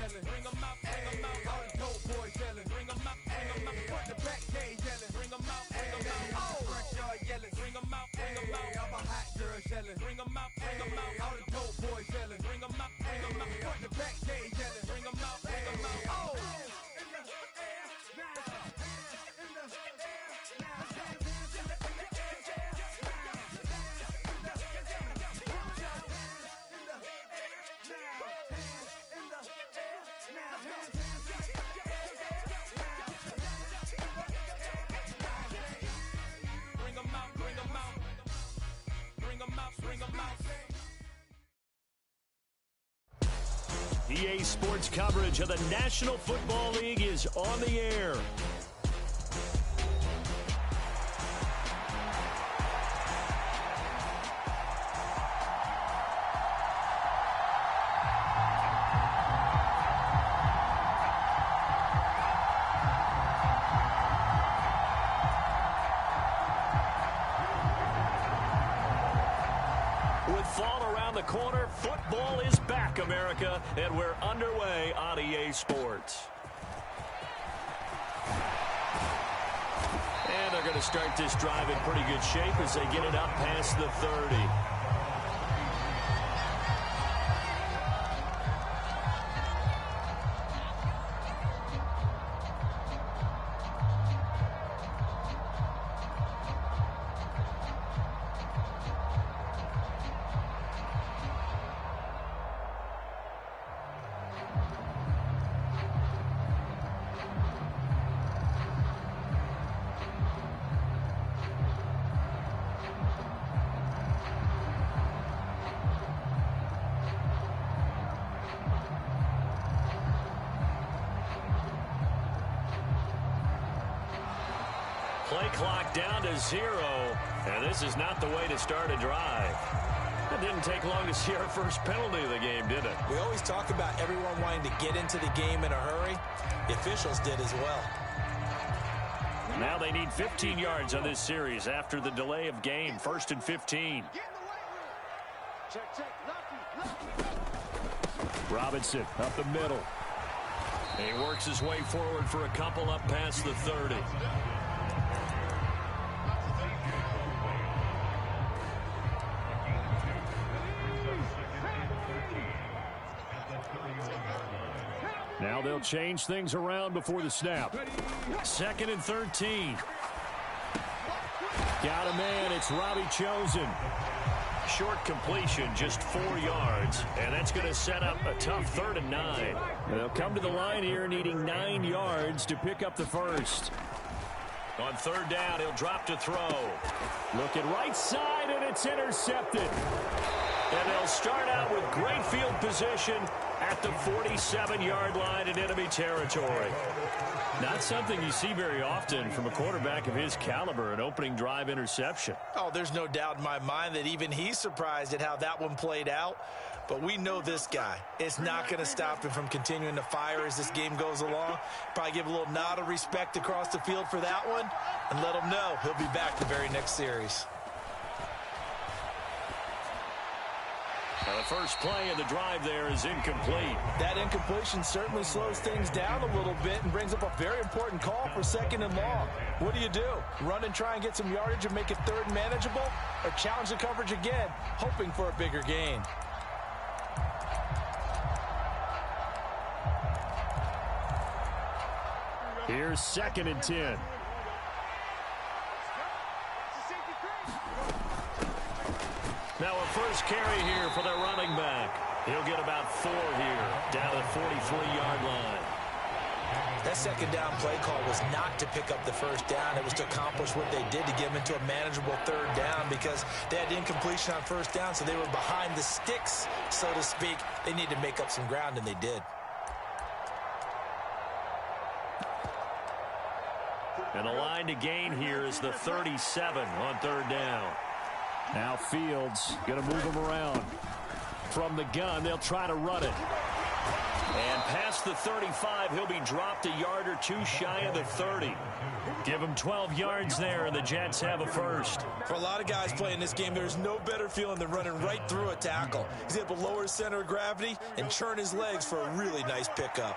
yelling. Bring them out, bring them out. All the dope boys yelling. Bring them out, bring them out. Front the back gate yelling. Bring them out, bring them out. Oh, front yard yelling. Bring them out, bring them out. All my hot girls yelling. Bring them out, bring them out. All the dope boys yelling. Bring them out, bring them out. Front the back gate yelling. Bring them out, bring them out. Oh. EA Sports coverage of the National Football League is on the air. With fall around the corner, football is back, America, and we're underway on EA Sports. And they're going to start this drive in pretty good shape as they get it up past the 30. Play clock down to 0, and this is not the way to start a drive. It didn't take long to see our first penalty of the game, did it? We always talk about everyone wanting to get into the game in a hurry. The officials did as well. Now they need 15 yards on this series after the delay of game. 1st and 15. Robinson up the middle. He works his way forward for a couple up past the 30. Now they'll change things around before the snap. 2nd and 13. Got a man. It's Robbie Chosen. Short completion, just 4 yards. And that's going to set up a tough 3rd and 9. They'll come to the line here needing 9 yards to pick up the first. On 3rd down, he'll drop to throw. Looking right side, and it's intercepted. And they'll start out with great field position at the 47-yard line in enemy territory. Not something you see very often from a quarterback of his caliber, an opening drive interception. Oh, there's no doubt in my mind that even he's surprised at how that one played out. But we know this guy. It's not going to stop him from continuing to fire as this game goes along. Probably give a little nod of respect across the field for that one and let him know he'll be back the very next series. Now the first play of the drive there is incomplete. That incompletion certainly slows things down a little bit and brings up a very important call for 2nd and long. What do? Run and try and get some yardage and make it 3rd and manageable? Or challenge the coverage again, hoping for a bigger gain? Here's 2nd and 10. Now a first carry here for their running back. He'll get about 4 here, down to the 43-yard line. That 2nd down play call was not to pick up the 1st down. It was to accomplish what they did to get them into a manageable 3rd down because they had incompletion on 1st down, so they were behind the sticks, so to speak. They needed to make up some ground, and they did. And the line to gain here is the 37 on 3rd down. Now Fields going to move him around. From the gun, they'll try to run it. And past the 35. He'll be dropped a yard or two shy of the 30. Give him 12 yards there, and the Jets have a first. For a lot of guys playing this game, there's no better feeling than running right through a tackle. He's able to lower his center of gravity and churn his legs for a really nice pickup.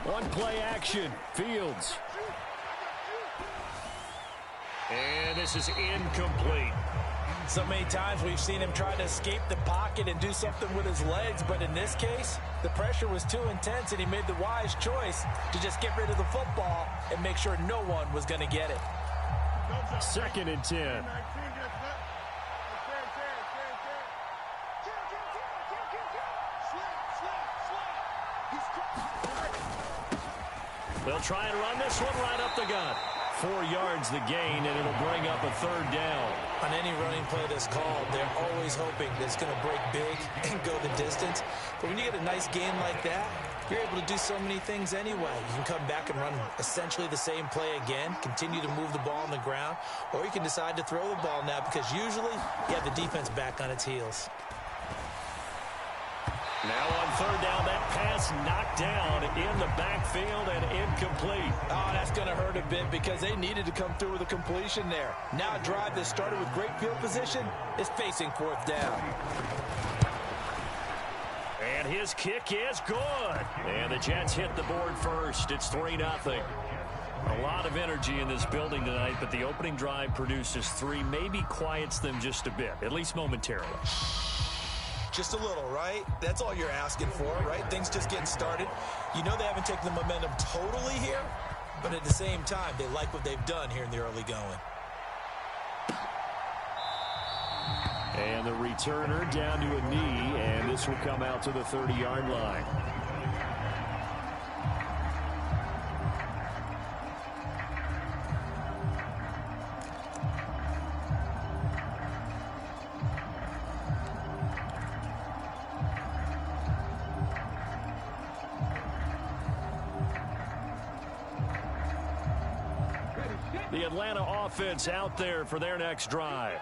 One play action. Fields. And this is incomplete. So many times we've seen him try to escape the pocket and do something with his legs, but in this case, the pressure was too intense and he made the wise choice to just get rid of the football and make sure no one was going to get it. 2nd and 10. They'll try and run this one right up the gut. 4 yards the gain, and it'll bring up a 3rd down. On any running play that's called, they're always hoping that it's going to break big and go the distance. But when you get a nice gain like that, you're able to do so many things anyway. You can come back and run essentially the same play again, continue to move the ball on the ground, or you can decide to throw the ball now because usually you have the defense back on its heels. Now on 3rd down, that pass knocked down in the backfield and incomplete. Oh, that's going to hurt a bit because they needed to come through with a completion there. Now a drive that started with great field position is facing 4th down. And his kick is good. And the Jets hit the board first. It's 3-0. A lot of energy in this building tonight, but the opening drive produces 3, maybe quiets them just a bit, at least momentarily. Just a little, right? That's all you're asking for, right? Things just getting started. You know they haven't taken the momentum totally here, but at the same time, they like what they've done here in the early going. And the returner down to a knee, and this will come out to the 30-yard line. The Atlanta offense out there for their next drive.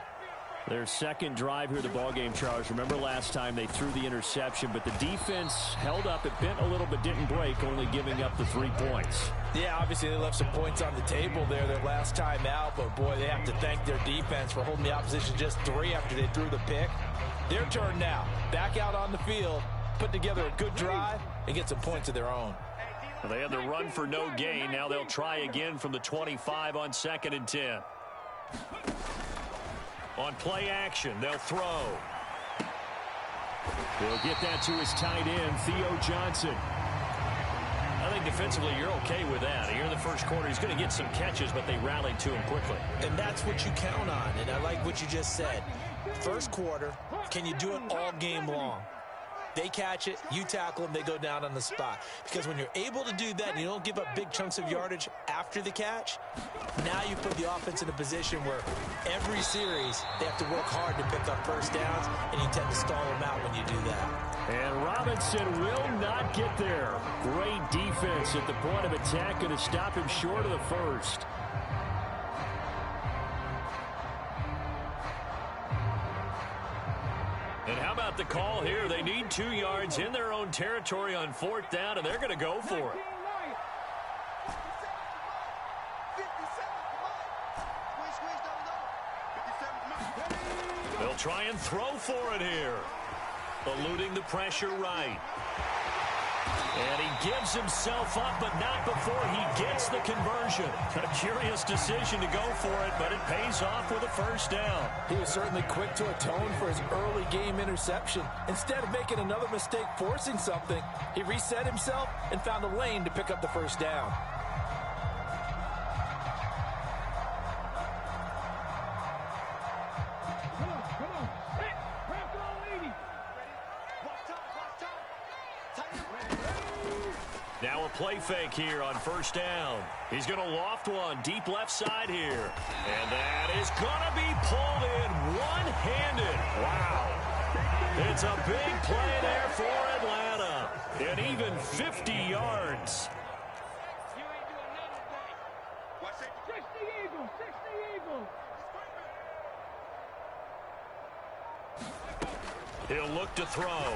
Their 2nd drive here of the ballgame, Charles. Remember last time they threw the interception, but the defense held up. It bent a little but didn't break, only giving up the 3 points. Yeah, obviously they left some points on the table there their last time out, but boy, they have to thank their defense for holding the opposition just 3 after they threw the pick. Their turn now. Back out on the field, put together a good drive, and get some points of their own. Well, they had the run for no gain. Now they'll try again from the 25 on 2nd and 10. On play action, they'll throw. They'll get that to his tight end, Theo Johnson. I think defensively you're okay with that. Here in the first quarter, he's going to get some catches, but they rallied to him quickly. And that's what you count on, and I like what you just said. First quarter, can you do it all game long? They catch it, you tackle them, they go down on the spot. Because when you're able to do that and you don't give up big chunks of yardage after the catch, now you put the offense in a position where every series they have to work hard to pick up first downs, and you tend to stall them out when you do that. And Robinson will not get there. Great defense at the point of attack, going to stop him short of the first. And how about the call here? They need 2 yards in their own territory on 4th down, and they're going to go for it. They'll try and throw for it here. Eluding the pressure right. And he gives himself up, but not before he gets the conversion. A curious decision to go for it, but it pays off with a first down. He was certainly quick to atone for his early game interception. Instead of making another mistake forcing something, he reset himself and found a lane to pick up the first down. Now a play fake here on first down. He's going to loft one deep left side here. And that is going to be pulled in one-handed. Wow. It's a big play there for Atlanta. And even 50 yards. He'll look to throw.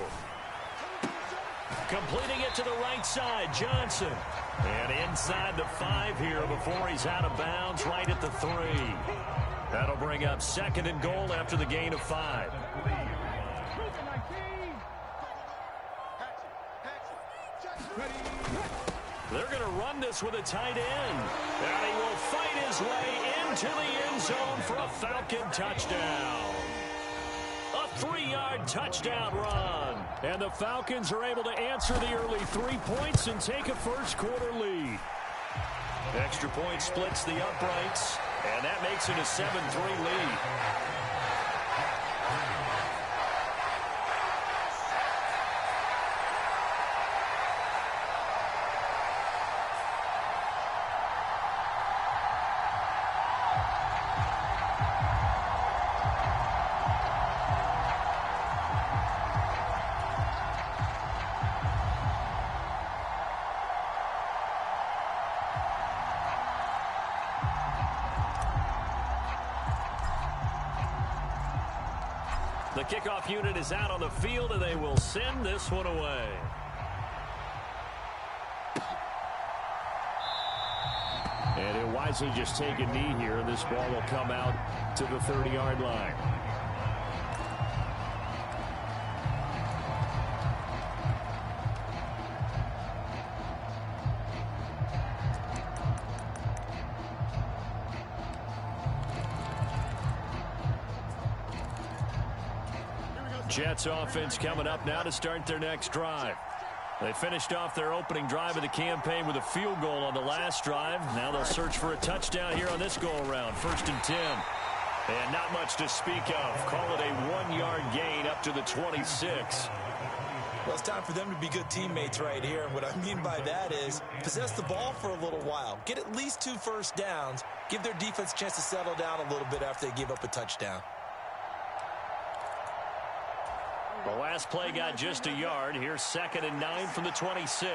Completing it to the right side, Johnson. And inside the 5 here before he's out of bounds, right at the 3. That'll bring up 2nd and goal after the gain of 5. They're going to run this with a tight end. And he will fight his way into the end zone for a Falcon touchdown. A 3-yard touchdown run. And the Falcons are able to answer the early 3 points and take a first-quarter lead. Extra point splits the uprights, and that makes it a 7-3 lead. The kickoff unit is out on the field, and they will send this one away. And he'll wisely just take a knee here, and this ball will come out to the 30-yard line. Jets offense coming up now to start their next drive. They finished off their opening drive of the campaign with a field goal on the last drive. Now they'll search for a touchdown here on this go-around. 1st and 10. And not much to speak of. Call it a 1-yard gain up to the 26. Well, it's time for them to be good teammates right here. What I mean by that is possess the ball for a little while. Get at least 2 first downs. Give their defense a chance to settle down a little bit after they give up a touchdown. The last play got just a yard. Here's 2nd and 9 from the 26.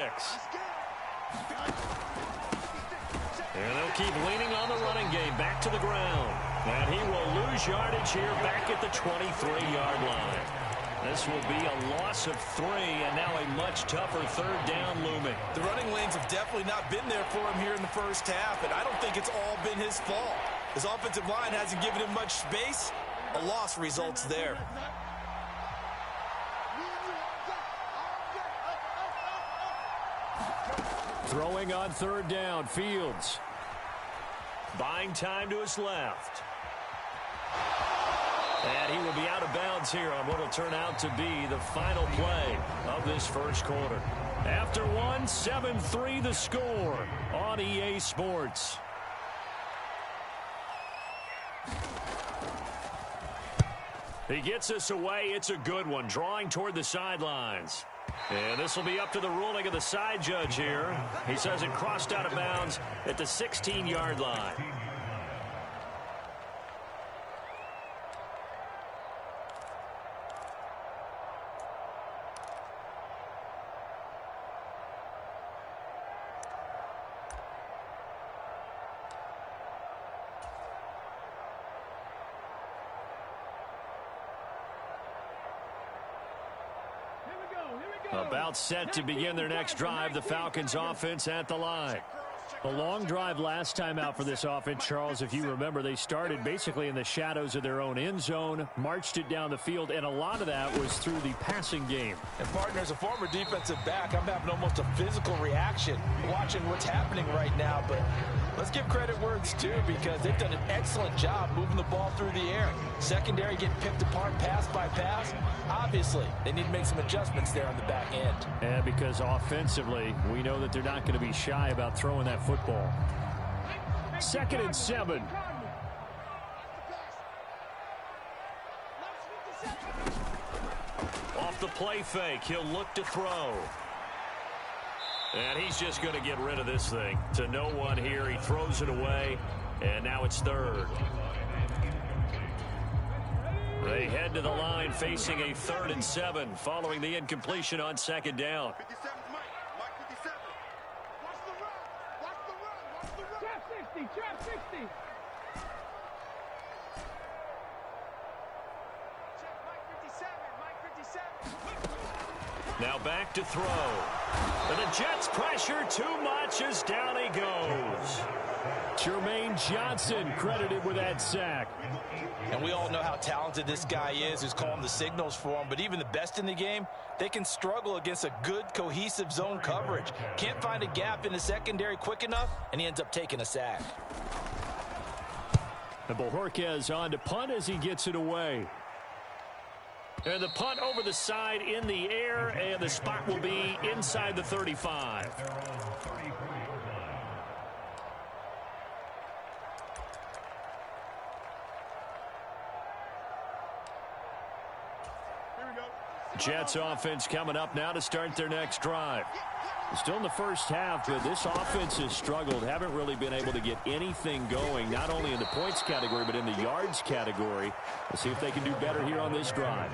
And they'll keep leaning on the running game back to the ground. And he will lose yardage here back at the 23-yard line. This will be a loss of 3, and now a much tougher 3rd down looming. The running lanes have definitely not been there for him here in the first half, and I don't think it's all been his fault. His offensive line hasn't given him much space. A loss results there. Throwing on 3rd down, Fields. Buying time to his left. And he will be out of bounds here on what will turn out to be the final play of this first quarter. After 1, 7-3 the score on EA Sports. He gets us away. It's a good one, drawing toward the sidelines. And this will be up to the ruling of the side judge here. He says it crossed out of bounds at the 16-yard line. About set to begin their next drive, the Falcons offense at the line. A long drive last time out for this offense, Charles. If you remember, they started basically in the shadows of their own end zone, marched it down the field, and a lot of that was through the passing game. And, partner, as a former defensive back, I'm having almost a physical reaction watching what's happening right now. But let's give credit where it's due, because they've done an excellent job moving the ball through the air. Secondary getting picked apart pass by pass. Obviously, they need to make some adjustments there on the back end. And because offensively, we know that they're not going to be shy about throwing that football. 2nd and 7. Off the play fake, he'll look to throw. And he's just going to get rid of this thing to no one here. He throws it away, and now it's 3rd. They head to the line facing a 3rd and 7 following the incompletion on 2nd down. Trap 60. Check Mike 57. Now back to throw. And the Jets pressure too much as down he goes. Jermaine Johnson credited with that sack. And we all know how talented this guy is who's calling the signals for him. But even the best in the game, they can struggle against a good, cohesive zone coverage. Can't find a gap in the secondary quick enough, and he ends up taking a sack. And Bojorquez on to punt as he gets it away. And the punt over the side in the air, and the spot will be inside the 35. Jets offense coming up now to start their next drive. Still in the first half, but this offense has struggled. Haven't really been able to get anything going, not only in the points category, but in the yards category. We'll see if they can do better here on this drive.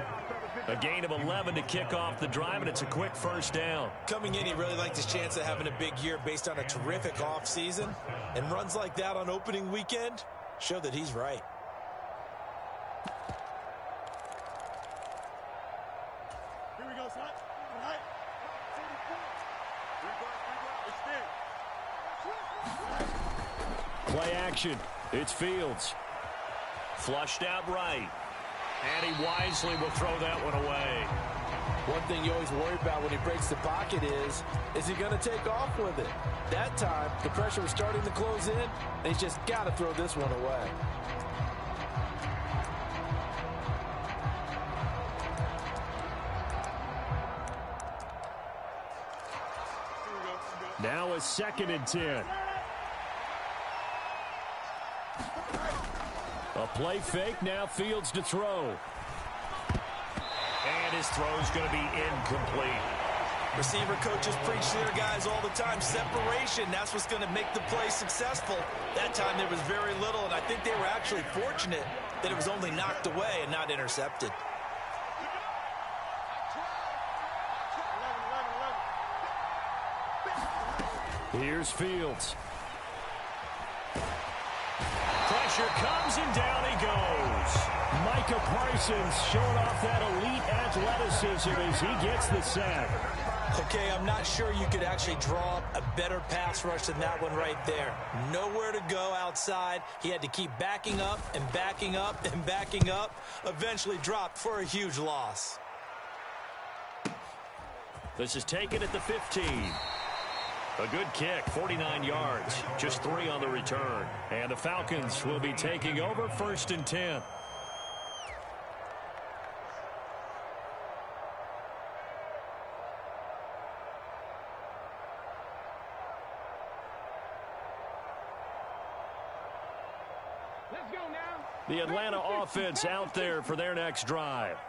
A gain of 11 to kick off the drive, and it's a quick first down. Coming in, he really liked his chance of having a big year based on a terrific offseason. And runs like that on opening weekend show that he's right. Play action. It's Fields. Flushed out right. And he wisely will throw that one away. One thing you always worry about when he breaks the pocket is he going to take off with it? That time, the pressure was starting to close in, and he's just got to throw this one away. Now a 2nd and 10. A play fake, now Fields to throw. And his throw's going to be incomplete. Receiver coaches preach to their guys all the time. Separation, that's what's going to make the play successful. That time there was very little, and I think they were actually fortunate that it was only knocked away and not intercepted. Here's Fields. Pressure comes and down he goes. Micah Parsons showing off that elite athleticism as he gets the sack. Okay, I'm not sure you could actually draw up a better pass rush than that one right there. Nowhere to go outside. He had to keep backing up and backing up and backing up. Eventually dropped for a huge loss. This is taken at the 15. A good kick, 49 yards, just 3 on the return. And the Falcons will be taking over 1st and 10. Let's go now. The Atlanta offense out there for their next drive.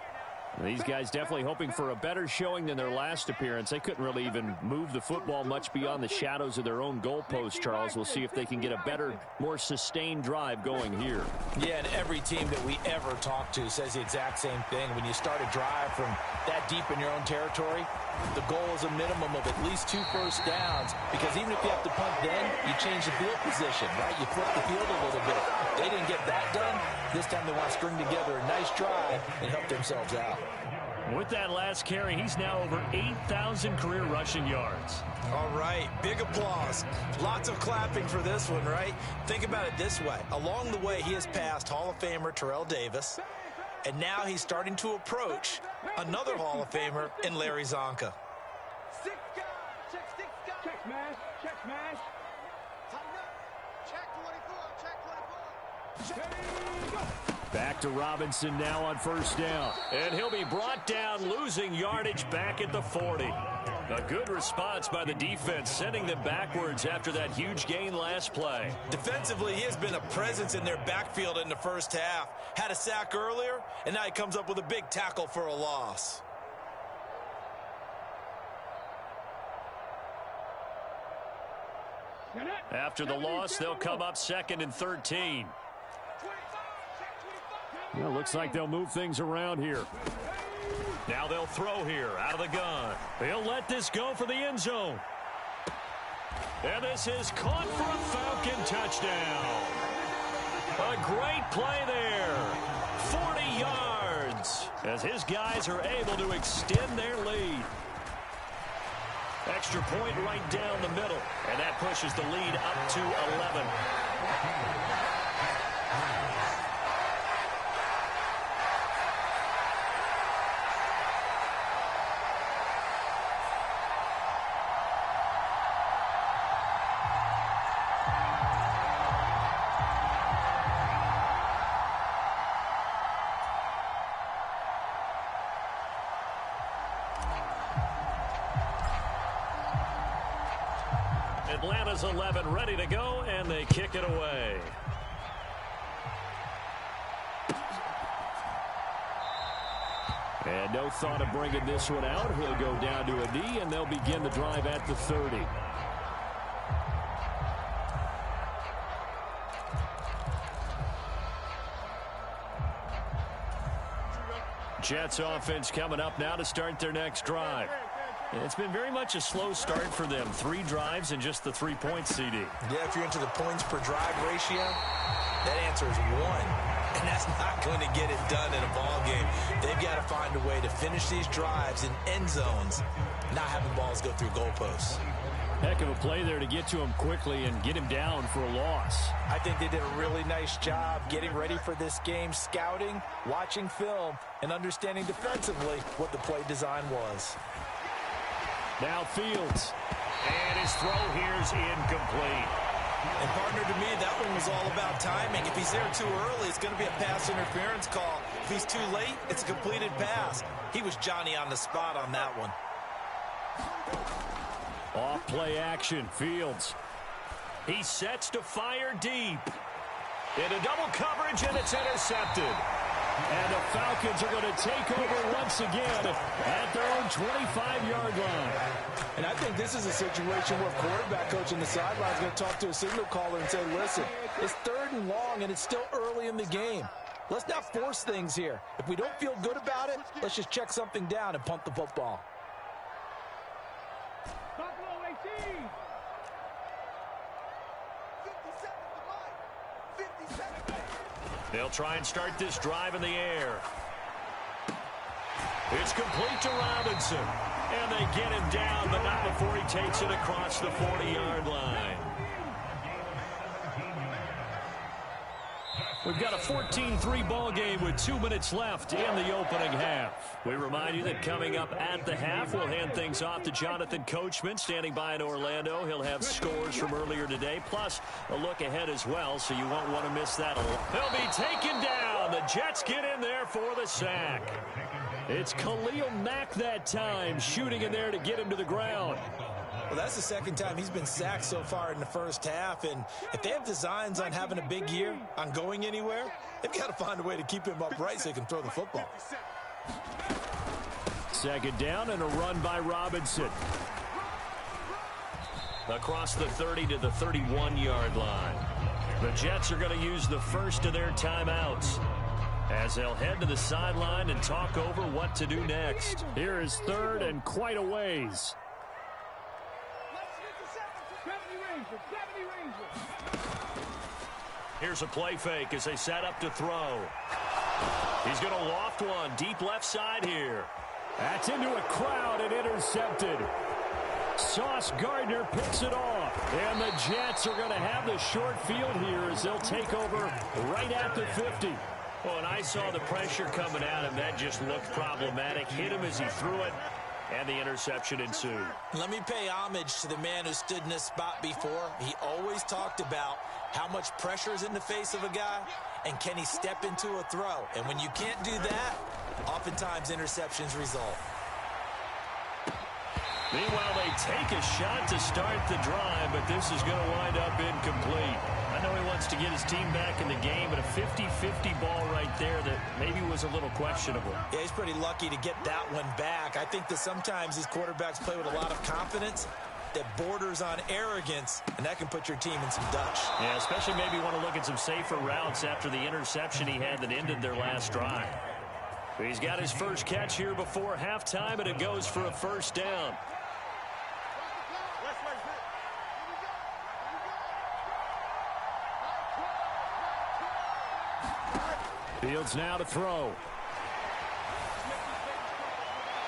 These guys definitely hoping for a better showing than their last appearance. They couldn't really even move the football much beyond the shadows of their own goalpost, Charles. We'll see if they can get a better, more sustained drive going here. Yeah, and every team that we ever talk to says the exact same thing. When you start a drive from that deep in your own territory, the goal is a minimum of at least 2 first downs, because even if you have to punt then, you change the field position, right? You flip the field a little bit. They didn't get that done. This time they want to string together a nice drive and help themselves out. With that last carry, he's now over 8,000 career rushing yards. All right, big applause. Lots of clapping for this one, right? Think about it this way. Along the way, he has passed Hall of Famer Terrell Davis, and now he's starting to approach another Hall of Famer in Larry Zonka. 6 guys. Check 6 guys. Check smash. Check smash. Check 24. Check 24. Back to Robinson now on 1st down. And he'll be brought down, losing yardage back at the 40. A good response by the defense, sending them backwards after that huge gain last play. Defensively, he has been a presence in their backfield in the first half. Had a sack earlier, and now he comes up with a big tackle for a loss. After the loss, they'll come up 2nd and 13. Well, looks like they'll move things around here. Now they'll throw here out of the gun. They'll let this go for the end zone. And this is caught for a Falcon touchdown. A great play there. 40 yards. as his guys are able to extend their lead. Extra point right down the middle, and that pushes the lead up to 11. Atlanta's 11 ready to go, and they kick it away. And no thought of bringing this one out. He'll go down to a knee, and they'll begin the drive at the 30. Jets offense coming up now to start their next drive. It's been very much a slow start for them. 3 drives and just the 3 points, CD. Yeah, if you're into the points per drive ratio, that answer is 1. And that's not going to get it done in a ball game. They've got to find a way to finish these drives in end zones, not having balls go through goalposts. Heck of a play there to get to him quickly and get him down for a loss. I think they did a really nice job getting ready for this game, scouting, watching film, and understanding defensively what the play design was. Now Fields. And his throw here's incomplete. And partner, to me, that one was all about timing. If he's there too early, it's going to be a pass interference call. If he's too late, it's a completed pass. He was Johnny on the spot on that one. Off play action, Fields. He sets to fire deep. Into double coverage, and it's intercepted. And the Falcons are going to take over once again at their own 25-yard line. And I think this is a situation where quarterback coach on the sideline is going to talk to a signal caller and say, listen, it's 3rd and long, and it's still early in the game. Let's not force things here. If we don't feel good about it, let's just check something down and punt the football. They'll try and start this drive in the air. It's complete to Robinson. And they get him down, but not before he takes it across the 40-yard line. We've got a 14-3 ball game with 2 minutes left in the opening half. We remind you that coming up at the half, we'll hand things off to Jonathan Coachman, standing by in Orlando. He'll have scores from earlier today, plus a look ahead as well, so you won't want to miss that. He'll be taken down. The Jets get in there for the sack. It's Khalil Mack that time, shooting in there to get him to the ground. Well, that's the 2nd time he's been sacked so far in the first half, and if they have designs on having a big year, on going anywhere, they've got to find a way to keep him upright so he can throw the football. 2nd down and a run by Robinson. Across the 30 to the 31-yard line. The Jets are going to use the first of their timeouts as they'll head to the sideline and talk over what to do next. Here is 3rd and quite a ways. Here's a play fake as they set up to throw. He's going to loft one deep left side here. That's into a crowd and intercepted. Sauce Gardner picks it off. And the Jets are going to have the short field here as they'll take over right at the 50. Well, and I saw the pressure coming at him. That just looked problematic. Hit him as he threw it, and the interception ensued. Let me pay homage to the man who stood in this spot before. He always talked about how much pressure is in the face of a guy, and can he step into a throw. And when you can't do that, oftentimes interceptions result. Meanwhile, they take a shot to start the drive, but this is going to wind up incomplete. I know he wants to get his team back in the game, but a 50-50 ball right there that maybe was a little questionable. Yeah, he's pretty lucky to get that one back. I think that sometimes these quarterbacks play with a lot of confidence that borders on arrogance, and that can put your team in some dutch. Yeah, especially maybe want to look at some safer routes after the interception he had that ended their last drive. He's got his first catch here before halftime, and it goes for a 1st down. Fields now to throw.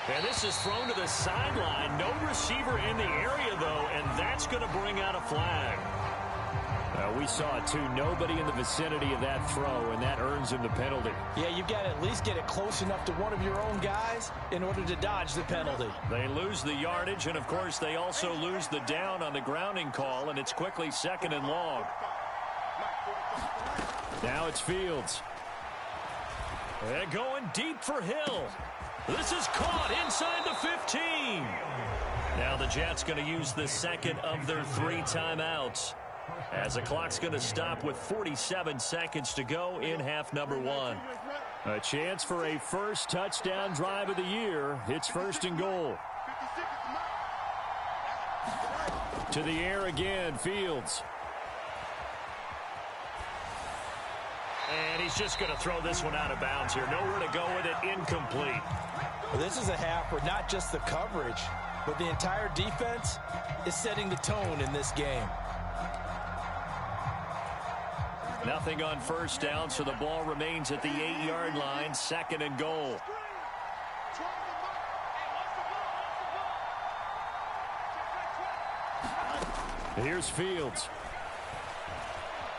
And this is thrown to the sideline. No receiver in the area, though, and that's going to bring out a flag. We saw it, too. Nobody in the vicinity of that throw, and that earns him the penalty. Yeah, you've got to at least get it close enough to one of your own guys in order to dodge the penalty. They lose the yardage, and, of course, they also lose the down on the grounding call, and it's quickly 2nd and long. Now it's Fields. They're going deep for Hill. This is caught inside the 15. Now the Jets going to use the second of their 3 timeouts, as the clock's going to stop with 47 seconds to go in half number 1. A chance for a first touchdown drive of the year. It's 1st and goal. To the air again, Fields. And he's just going to throw this one out of bounds here. Nowhere to go with it. Incomplete. Well, this is a half where not just the coverage, but the entire defense is setting the tone in this game. Nothing on first down, so the ball remains at the 8-yard line. 2nd and goal. Here's Fields.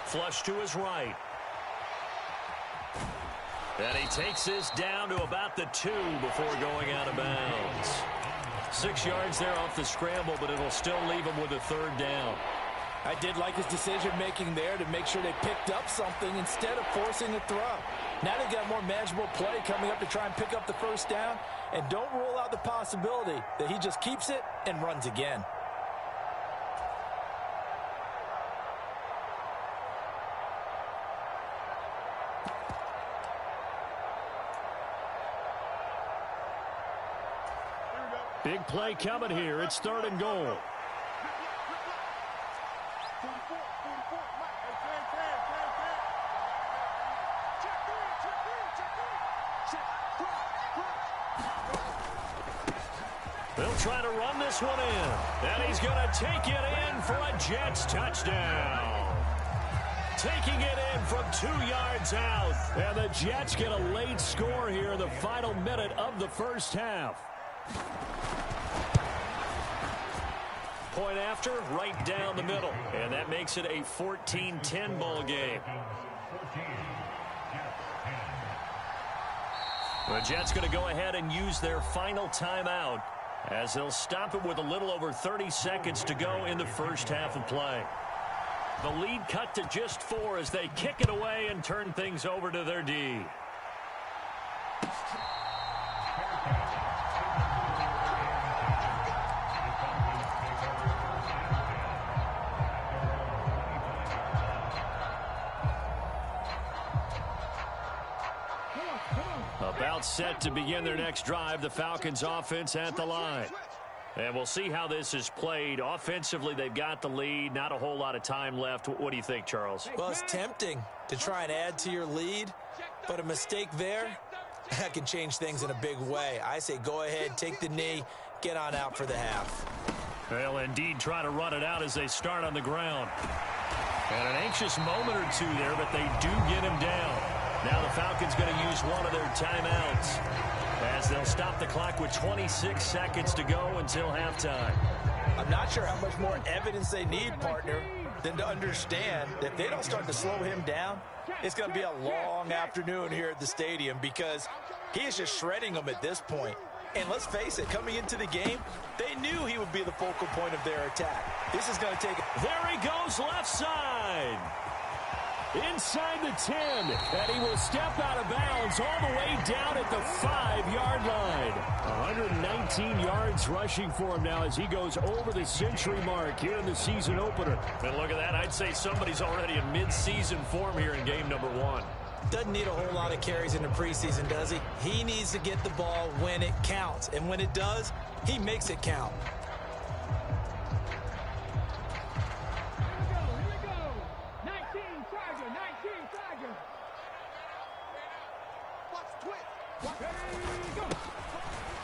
Flush to his right. And he takes this down to about the 2 before going out of bounds. 6 yards there off the scramble, but it'll still leave him with a 3rd down. I did like his decision-making there to make sure they picked up something instead of forcing a throw. Now they've got more manageable play coming up to try and pick up the 1st down. And don't rule out the possibility that he just keeps it and runs again. Big play coming here. It's 3rd and goal. They'll try to run this one in. And he's going to take it in for a Jets touchdown. Taking it in from 2 yards out. And the Jets get a late score here in the final minute of the first half. Point after, right down the middle. And that makes it a 14-10 ball game. The Jets going to go ahead and use their final timeout, as they'll stop it with a little over 30 seconds to go in the first half of play. The lead cut to just 4 as they kick it away and turn things over to their D. About set to begin their next drive, the Falcons offense at the line. And we'll see how this is played. Offensively, they've got the lead. Not a whole lot of time left. What do you think, Charles? Well, it's tempting to try and add to your lead, but a mistake there, that can change things in a big way. I say go ahead, take the knee, get on out for the half. They'll indeed try to run it out as they start on the ground. And an anxious moment or two there, but they do get him down. Now the Falcons going to use one of their timeouts, as they'll stop the clock with 26 seconds to go until halftime. I'm not sure how much more evidence they need, partner, than to understand that if they don't start to slow him down, it's going to be a long afternoon here at the stadium, because he is just shredding them at this point. And let's face it, coming into the game, they knew he would be the focal point of their attack. This is going to take it. There he goes, left side. Inside the 10, and he will step out of bounds all the way down at the 5-yard line. 119 yards rushing for him now as he goes over the century mark here in the season opener. And look at that. I'd say somebody's already in mid-season form here in game number 1. Doesn't need a whole lot of carries in the preseason, does he? He needs to get the ball when it counts, and when it does, he makes it count.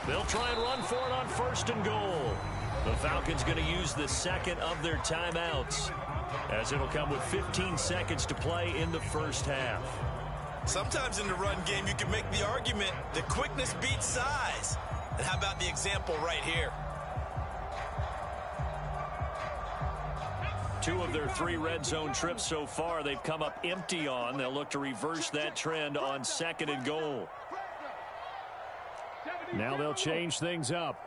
They'll try and run for it on 1st and goal. The Falcons going to use the second of their timeouts, as it'll come with 15 seconds to play in the first half. Sometimes in the run game, you can make the argument that quickness beats size. And how about the example right here? 2 of their 3 red zone trips so far, they've come up empty on. They'll look to reverse that trend on 2nd and goal. Now they'll change things up.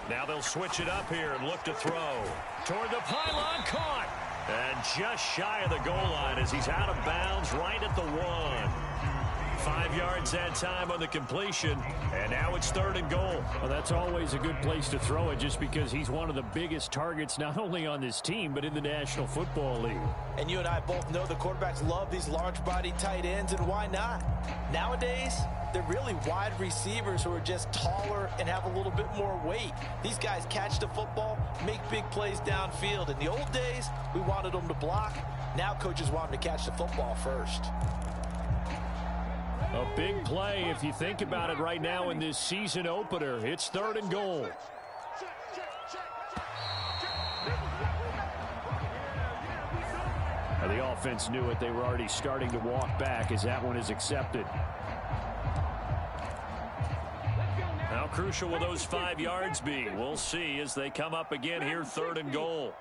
Now they'll switch it up here and look to throw. Toward the pylon, caught. And just shy of the goal line as he's out of bounds right at the 1. 5 yards that time on the completion, and now it's 3rd and goal. Well, that's always a good place to throw it just because he's one of the biggest targets not only on this team but in the National Football League. And you and I both know the quarterbacks love these large-bodied tight ends, and why not? Nowadays, they're really wide receivers who are just taller and have a little bit more weight. These guys catch the football, make big plays downfield. In the old days, we wanted them to block. Now coaches want them to catch the football first. A big play if you think about it right now in this season opener. It's 3rd and goal. Now the offense knew it. They were already starting to walk back as that one is accepted. How crucial will those 5 yards be? We'll see as they come up again here, 3rd and goal.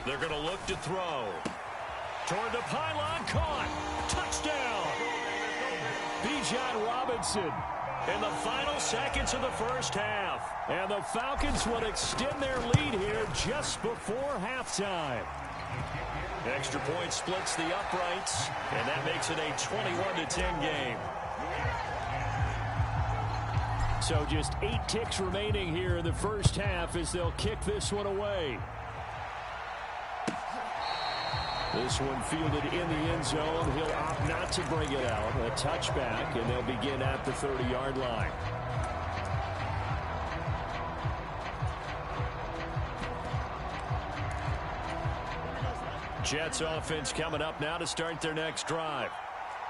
They're going to look to throw. Toward the pylon, caught. Touchdown. Bijan Robinson in the final seconds of the first half. And the Falcons will extend their lead here just before halftime. Extra point splits the uprights, and that makes it a 21-10 game. So just 8 ticks remaining here in the first half as they'll kick this one away. This one fielded in the end zone. He'll opt not to bring it out. A touchback, and they'll begin at the 30-yard line. Jets offense coming up now to start their next drive.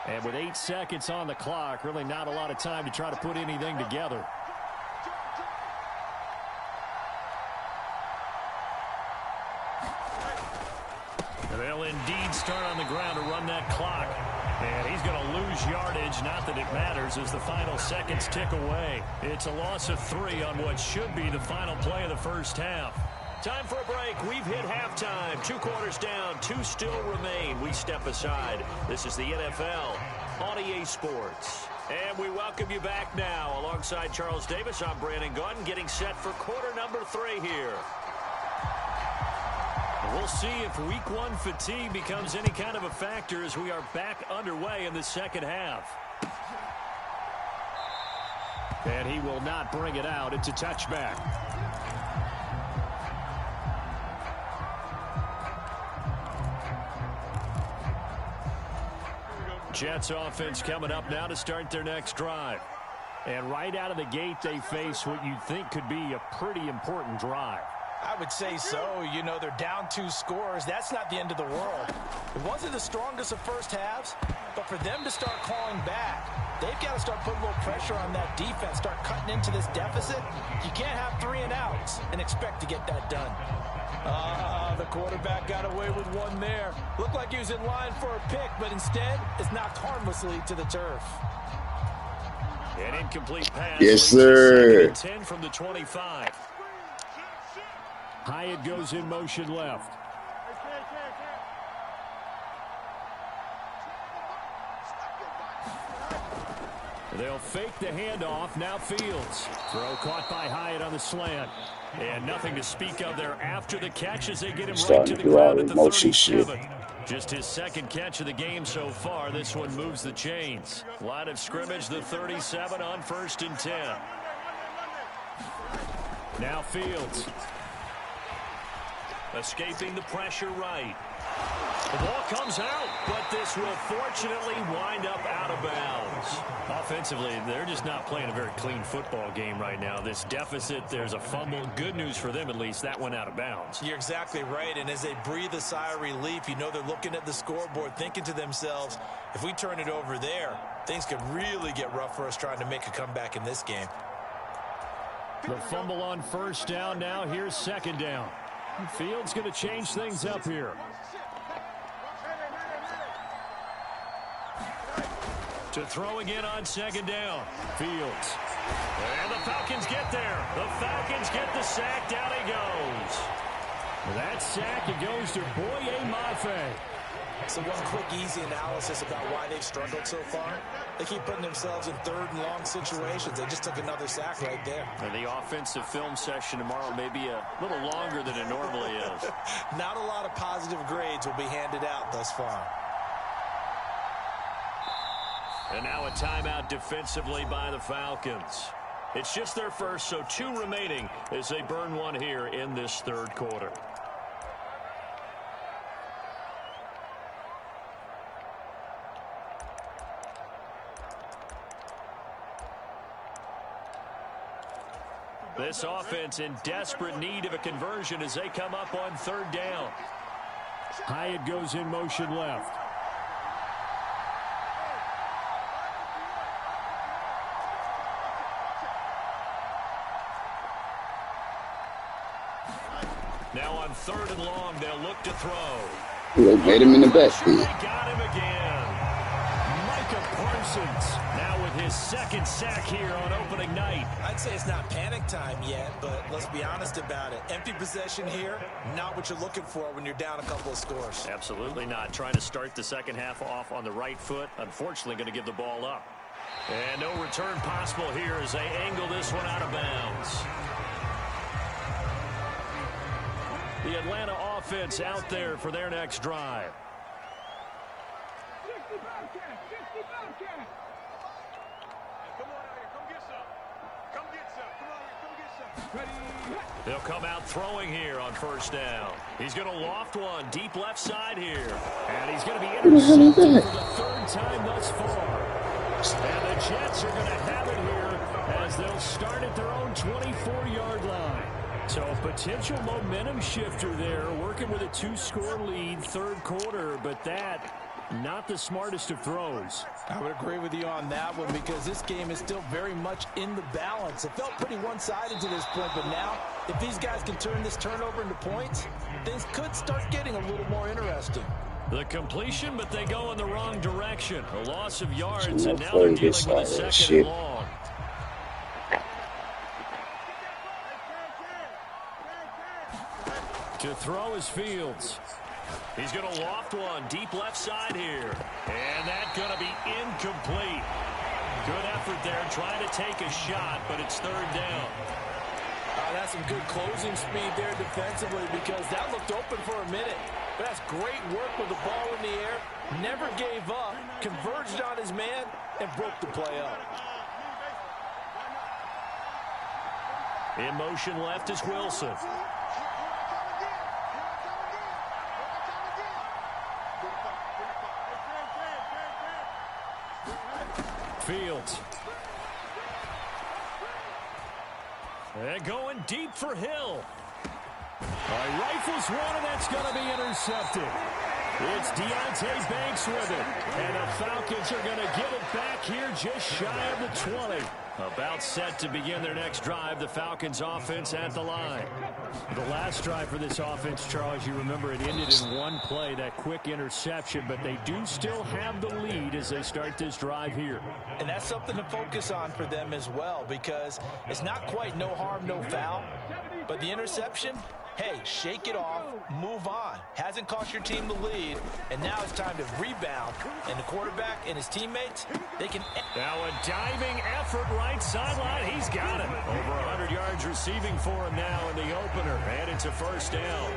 And with 8 seconds on the clock, really not a lot of time to try to put anything together. They'll indeed start on the ground to run that clock. And he's going to lose yardage. Not that it matters as the final seconds tick away. It's a loss of 3 on what should be the final play of the first half. Time for a break. We've hit halftime. 2 quarters down. 2 still remain. We step aside. This is the NFL on EA Sports. And we welcome you back now. Alongside Charles Davis, I'm Brandon Gunn, getting set for quarter number 3 here. We'll see if week 1 fatigue becomes any kind of a factor as we are back underway in the second half. And he will not bring it out. It's a touchback. Jets offense coming up now to start their next drive. And right out of the gate, they face what you'd think could be a pretty important drive. I would say so. You know, they're down 2 scores. That's not the end of the world. It wasn't the strongest of first halves, but for them to start calling back, they've got to start putting a little pressure on that defense, start cutting into this deficit. You can't have 3 and outs and expect to get that done. The quarterback got away with one there. Looked like he was in line for a pick, but instead is knocked harmlessly to the turf. An incomplete pass. Yes, sir. 10 from the 25. Hyatt goes in motion left. They'll fake the handoff. Now Fields. Throw caught by Hyatt on the slant. And nothing to speak of there after the catch as they get him right to the ground at the 37. Just his 2nd catch of the game so far. This one moves the chains. Line of scrimmage, the 37 on 1st and 10. Now Fields. Escaping the pressure right. The ball comes out, but this will fortunately wind up out of bounds. Offensively, they're just not playing a very clean football game right now. This deficit, there's a fumble. Good news for them, at least. That went out of bounds. You're exactly right, and as they breathe a sigh of relief, you know they're looking at the scoreboard, thinking to themselves, if we turn it over there, things could really get rough for us trying to make a comeback in this game. The fumble on 1st down. Now here's 2nd down. Fields going to change things up here. To throw again on second down. Fields. And the Falcons get there. The Falcons get the sack. Down he goes. That sack, it goes to Boye Mafe. So one quick, easy analysis about why they've struggled so far. They keep putting themselves in third and long situations. They just took another sack right there. And the offensive film session tomorrow may be a little longer than it normally is. Not a lot of positive grades will be handed out thus far. And now a timeout defensively by the Falcons. It's just their first, so 2 remaining as they burn one here in this third quarter. This offense in desperate need of a conversion as they come up on third down. Hyatt goes in motion left. Now on third and long, they'll look to throw. They made him in the backfield. They got him again. Micah Parsons now with his second sack here on opening night. I'd say it's not panic time yet, but let's be honest about it. Empty possession here, not what you're looking for when you're down a couple of scores. Absolutely not. Trying to start the second half off on the right foot. Unfortunately, going to give the ball up. And no return possible here as they angle this one out of bounds. The Atlanta offense out there for their next drive. They'll come out throwing here on first down. He's going to loft one deep left side here. And he's going to be intercepted for the third time thus far. And the Jets are going to have it here as they'll start at their own 24-yard line. So a potential momentum shifter there, working with a 2-score lead, third quarter, but that not the smartest of throws. I would agree with you on that one because this game is still very much in the balance. It felt pretty one-sided to this point, but now if these guys can turn this turnover into points, things could start getting a little more interesting. The completion, but they go in the wrong direction. A loss of yards, and now they're dealing with a second and long. To throw is Fields. He's going to loft one deep left side here. And that's going to be incomplete. Good effort there trying to take a shot, but it's third down. That's some good closing speed there defensively because that looked open for a minute. But that's great work with the ball in the air. Never gave up, converged on his man, and broke the play up. In motion left is Wilson. Fields. And going deep for Hill. Rifles one, and that's going to be intercepted. It's Deontay Banks with it. And the Falcons are going to get it back here just shy of the 20. About set to begin their next drive. The Falcons offense at the line. The last drive for this offense, Charles, you remember it ended in one play, that quick interception, but they do still have the lead as they start this drive here. And that's something to focus on for them as well because it's not quite no harm, no foul, but the interception, hey, shake it off, move on. Hasn't cost your team the lead, and now it's time to rebound. And the quarterback and his teammates, they can... Now a diving effort right sideline. He's got it. Over 100 yards receiving for him now in the opener, and it's a first down.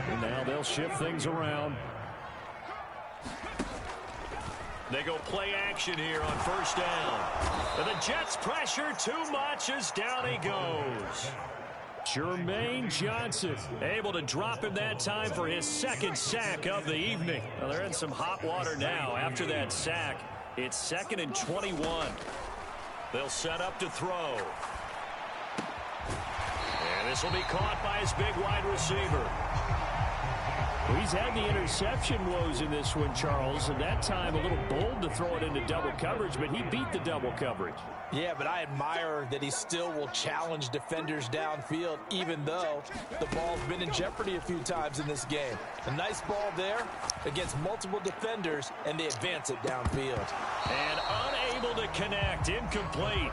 And now they'll shift things around. They go play action here on first down. And the Jets pressure too much as down he goes. Jermaine Johnson able to drop him that time for his second sack of the evening. Well, they're in some hot water now after that sack. It's 2nd and 21. They'll set up to throw. And this will be caught by his big wide receiver. Well, he's had the interception woes in this one, Charles, and that time a little bold to throw it into double coverage, but he beat the double coverage. Yeah, but I admire that he still will challenge defenders downfield, even though the ball's been in jeopardy a few times in this game. A nice ball there against multiple defenders, and they advance it downfield. And unable to connect, incomplete.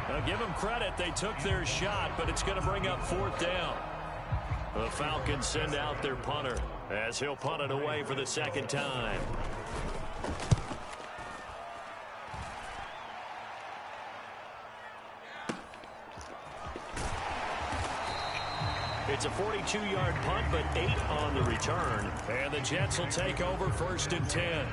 Now, give them credit, they took their shot, but it's going to bring up 4th down. The Falcons send out their punter as he'll punt it away for the 2nd time. It's a 42-yard punt, but 8 on the return. And the Jets will take over 1st and 10.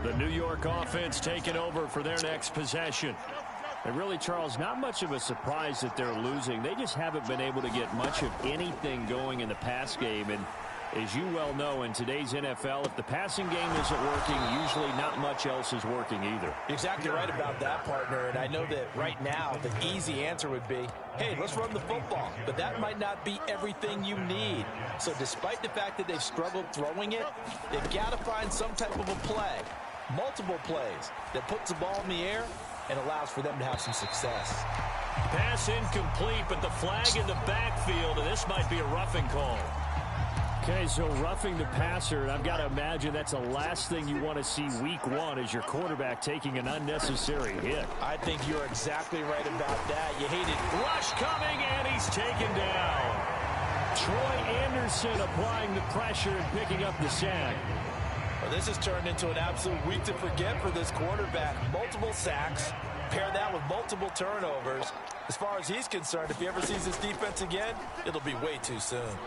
The New York offense taking over for their next possession. And really, Charles, not much of a surprise that they're losing. They just haven't been able to get much of anything going in the pass game. And as you well know, in today's NFL, if the passing game isn't working, usually not much else is working either. You're exactly right about that, partner. And I know that right now the easy answer would be, hey, let's run the football. But that might not be everything you need. So despite the fact that they've struggled throwing it, they've got to find some type of a play, multiple plays, that puts the ball in the air and allows for them to have some success. Pass incomplete, but the flag in the backfield, and this might be a roughing call. Okay, so roughing the passer, and I've got to imagine that's the last thing you want to see week 1 as your quarterback taking an unnecessary hit. I think you're exactly right about that. You hate it. Rush coming, and he's taken down. Troy Anderson applying the pressure and picking up the sack. Well, this has turned into an absolute week to forget for this quarterback. Multiple sacks, pair that with multiple turnovers. As far as he's concerned, if he ever sees this defense again, it'll be way too soon.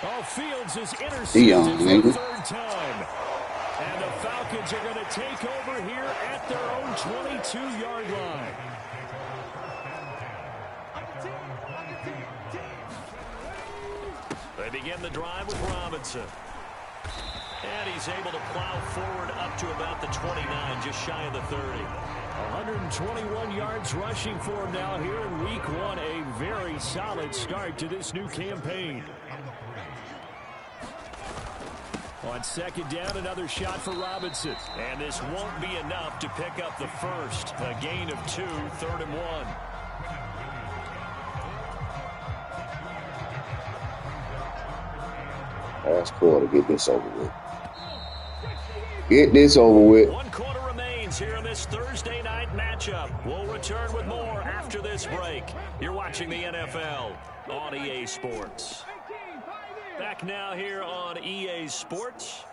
Oh, Fields is intercepted for the 3rd time. And the Falcons are going to take over here at their own 22-yard line. They begin the drive with Robinson. And he's able to plow forward up to about the 29, just shy of the 30. 121 yards rushing for him now here in week 1. A very solid start to this new campaign. On 2nd down, another shot for Robinson. And this won't be enough to pick up the first. A gain of 2, 3rd and 1. Last quarter, get this over with. Get this over with. 1 quarter remains here in this Thursday night matchup. We'll return with more after this break. You're watching the NFL on EA Sports. Back now here on EA Sports.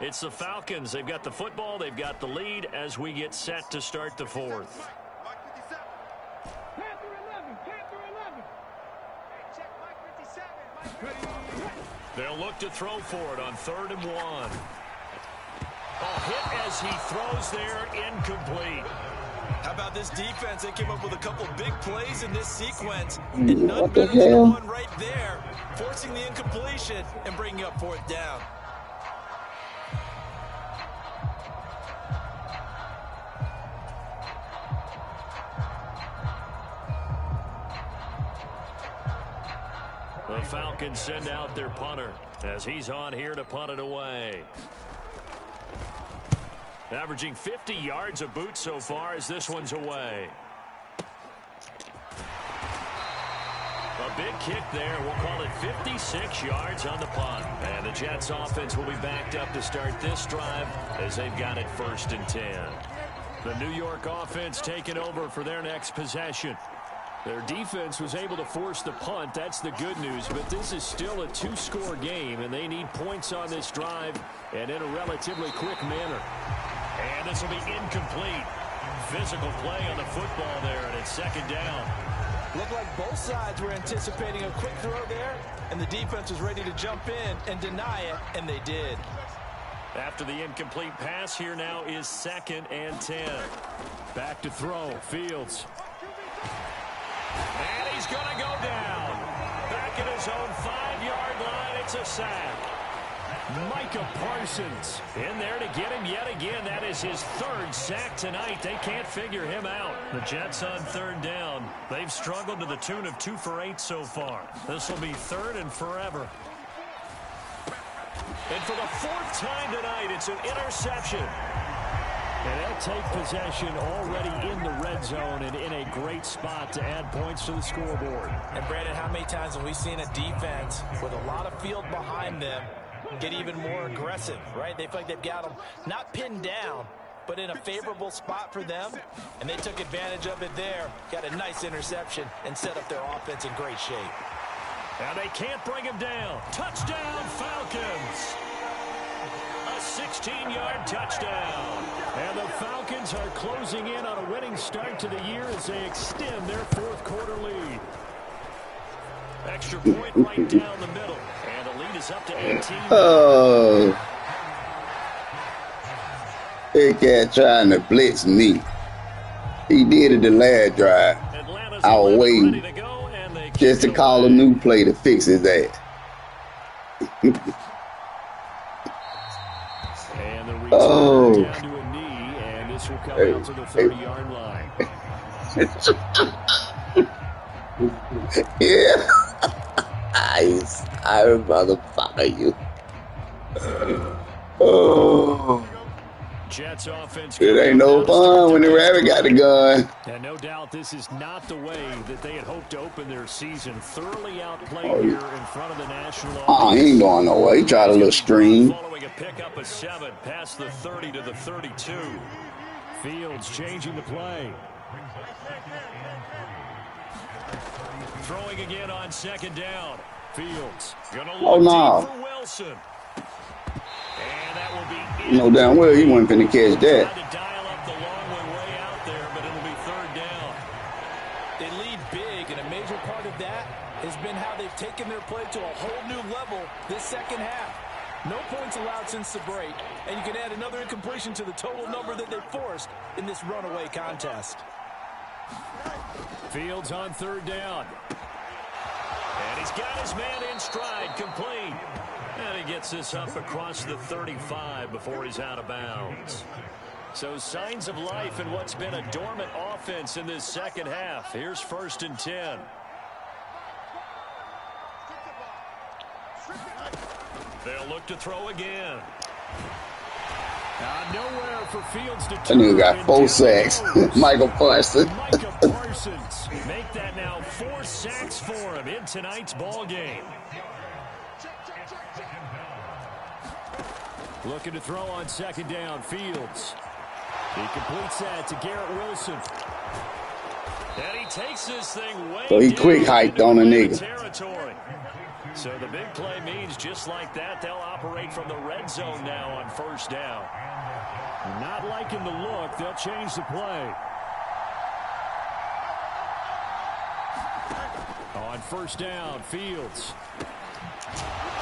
It's the Falcons. They've got the football. They've got the lead as we get set to start the 4th. They'll look to throw for it on 3rd and 1. A hit as he throws there, incomplete. How about this defense? They came up with a couple big plays in this sequence. And none What the better than the hell? one right there, forcing the incompletion and bringing up 4th down. The Falcons send out their punter as he's on here to punt it away. Averaging 50 yards a boot so far as this one's away. A big kick there. We'll call it 56 yards on the punt. And the Jets offense will be backed up to start this drive as they've got it 1st and 10. The New York offense taking over for their next possession. Their defense was able to force the punt. That's the good news. But this is still a 2-score game, and they need points on this drive and in a relatively quick manner. And this will be incomplete. Physical play on the football there, and it's 2nd down. Looked like both sides were anticipating a quick throw there, and the defense was ready to jump in and deny it, and they did. After the incomplete pass, here now is 2nd and 10. Back to throw, Fields. And he's going to go down. Back at his own 5-yard line, it's a sack. Micah Parsons in there to get him yet again. That is his third sack tonight. They can't figure him out. The Jets on third down. They've struggled to the tune of 2 for 8 so far. This will be third and forever. And for the 4th time tonight, it's an interception. And they'll take possession already in the red zone and in a great spot to add points to the scoreboard. And Brandon, how many times have we seen a defense with a lot of field behind them get even more aggressive, right? They feel like they've got them not pinned down, but in a favorable spot for them, and they took advantage of it there. Got a nice interception and set up their offense in great shape. And they can't bring him down. Touchdown, Falcons. A 16-yard touchdown. And the Falcons are closing in on a winning start to the year as they extend their 4th quarter lead. Extra point right down the middle. And the lead is up to 18. Oh. Big cat trying to blitz me. He did it the last drive. I was waiting just to call a new play to fix his ass. And the return down to a knee, and this will come out to the 30-yard line. Yeah. I motherfucker you. Oh. Jets offense. It ain't no fun when the rabbit got the gun. And no doubt this is not the way that they had hoped to open their season. Thoroughly outplayed here in front of the national audience. Oh, he ain't going no way. He tried a little stream. Following a pickup of 7 past the 30 to the 32. Fields changing the play. Throwing again on 2nd down. Fields gonna look deep for Wilson. And that will be no damn well he wasn't finna catch that. Tried to dial up the long one way out there, but it'll be 3rd down. They lead big, and a major part of that has been how they've taken their play to a whole new level this second half. No points allowed since the break, and you can add another incompletion to the total number that they forced in this runaway contest. Fields on 3rd down. And he's got his man in stride, complete. And he gets this up across the 35 before he's out of bounds. So signs of life in what's been a dormant offense in this second half. Here's 1st and 10. They'll look to throw again. Nowhere for Fields to turn. That nigga got 4 sacks. Michael Parsons. Micah Parsons. Make that now 4 sacks for him in tonight's ball game. Looking to throw on 2nd down. Fields. He completes that to Garrett Wilson. And he takes this thing way So he quick hiked on a nigga. Territory. So the big play means just like that, they'll operate from the red zone now on 1st down. Not liking the look, they'll change the play. On 1st down, Fields.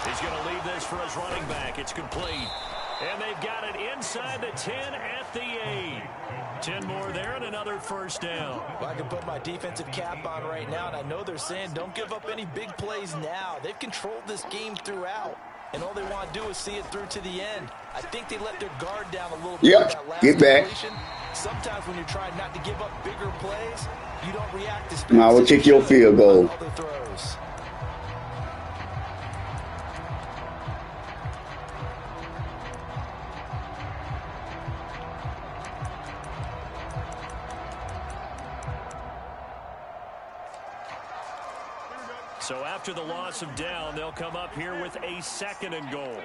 He's going to leave this for his running back. It's complete. And they've got it inside the 10 at the 8. 10 more there and another 1st down. Well, I can put my defensive cap on right now, and I know they're saying don't give up any big plays now. They've controlled this game throughout, and all they want to do is see it through to the end. I think they let their guard down a little bit. Yep, that last get back. completion. Sometimes when you're trying not to give up bigger plays, you don't react as fast. Now we'll kick your field goal. So after the loss of down, they'll come up here with a 2nd and goal.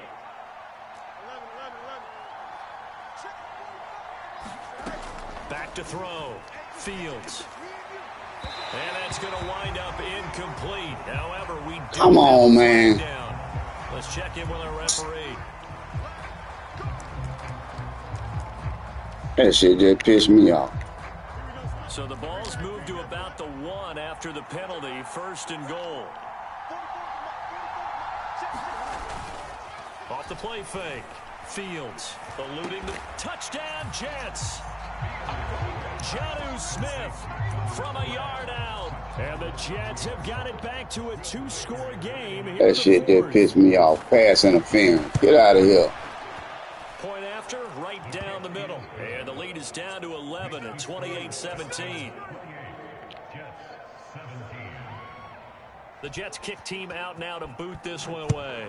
Back to throw. Fields. And that's going to wind up incomplete. However, we do come on, man. Down. Let's check in with our referee. That shit just pissed me off. So the ball's moved to about the 1 after the penalty. 1st and goal. Off the play fake. Fields eluding the touchdown Jets. Jonnu Smith from a yard out. And the Jets have got it back to a 2-score game. That shit that pissed me off. Pass interference. Get out of here. Point after, right down the middle. And the lead is down to 11 at 28-17. The Jets kick team out now to boot this one away.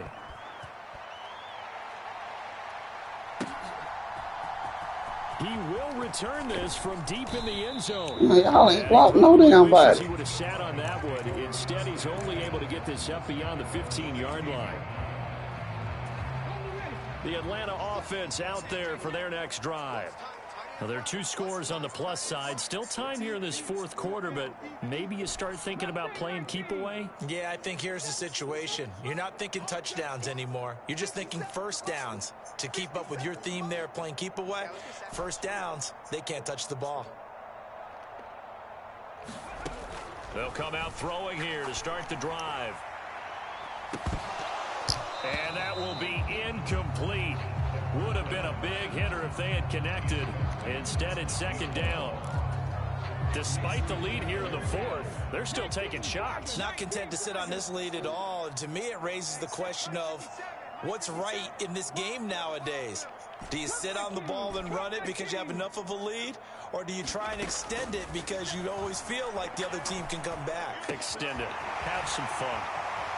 He will return this from deep in the end zone. Y'all ain't blocked no damn body. He would have sat on that one. Instead, he's only able to get this up beyond the 15-yard line. The Atlanta offense out there for their next drive. Now, there are 2 scores on the plus side. Still time here in this fourth quarter, but maybe you start thinking about playing keep away? Yeah, I think here's the situation. You're not thinking touchdowns anymore. You're just thinking first downs. To keep up with your theme there, playing keep away, first downs, they can't touch the ball. They'll come out throwing here to start the drive. And that will be incomplete. Would have been a big hitter if they had connected. Instead, it's second down. Despite the lead here in the fourth, they're still taking shots. Not content to sit on this lead at all. And to me, it raises the question of what's right in this game nowadays. Do you sit on the ball and run it because you have enough of a lead? Or do you try and extend it because you always feel like the other team can come back? Extend it. Have some fun.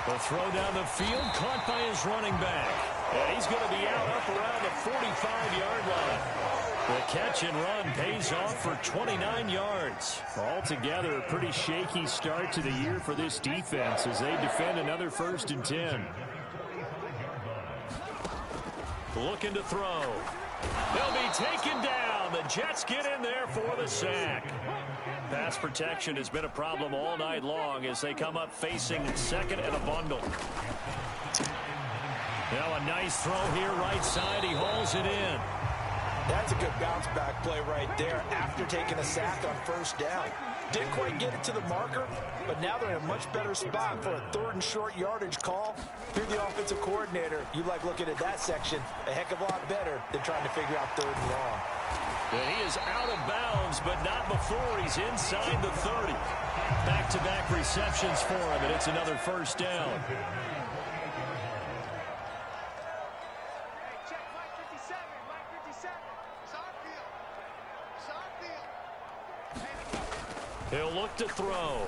The throw down the field, caught by his running back. And he's going to be out up around the 45-yard line. The catch and run pays off for 29 yards. Altogether, a pretty shaky start to the year for this defense as they defend another 1st and 10. Looking to throw. They'll be taken down. The Jets get in there for the sack. Pass protection has been a problem all night long as they come up facing second and a bundle. Now a nice throw here right side. He hauls it in. That's a good bounce back play right there after taking a sack on first down. Didn't quite get it to the marker, but now they're in a much better spot for a 3rd and short yardage call. If you're the offensive coordinator, you like looking at that section a heck of a lot better than trying to figure out 3rd and long. And he is out of bounds, but not before he's inside the 30. Back-to-back receptions for him, and it's another first down. He'll look to throw.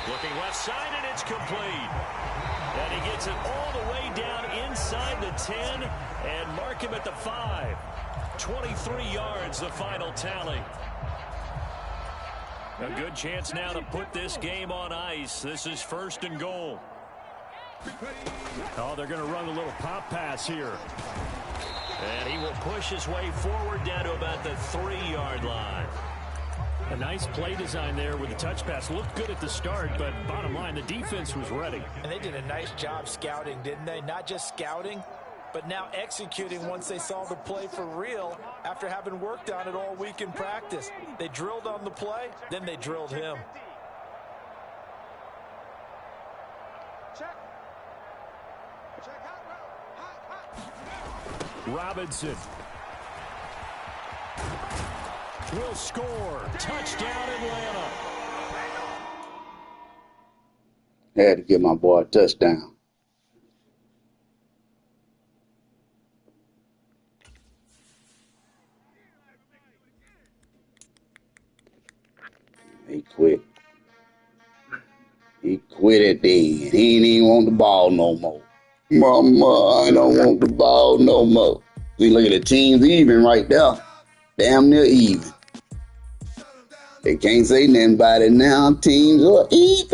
Looking left side, and it's complete. And he gets it all the way down inside the 10 and mark him at the 5. 23 yards, the final tally. A good chance now to put this game on ice. This is 1st and goal. Oh, they're going to run a little pop pass here. And he will push his way forward down to about the 3-yard line. A nice play design there with the touch pass. Looked good at the start, but bottom line, the defense was ready. And they did a nice job scouting, didn't they? Not just scouting, but now executing once they saw the play for real after having worked on it all week in practice. They drilled on the play, then they drilled him. Robinson will score. Touchdown, Atlanta. Had to give my boy a touchdown. He quit. He quit it then. He ain't even want the ball no more. Mama, I don't want the ball no more. See, look at the teams even right there. Damn near even. They can't say nothing about it now. Teams are even.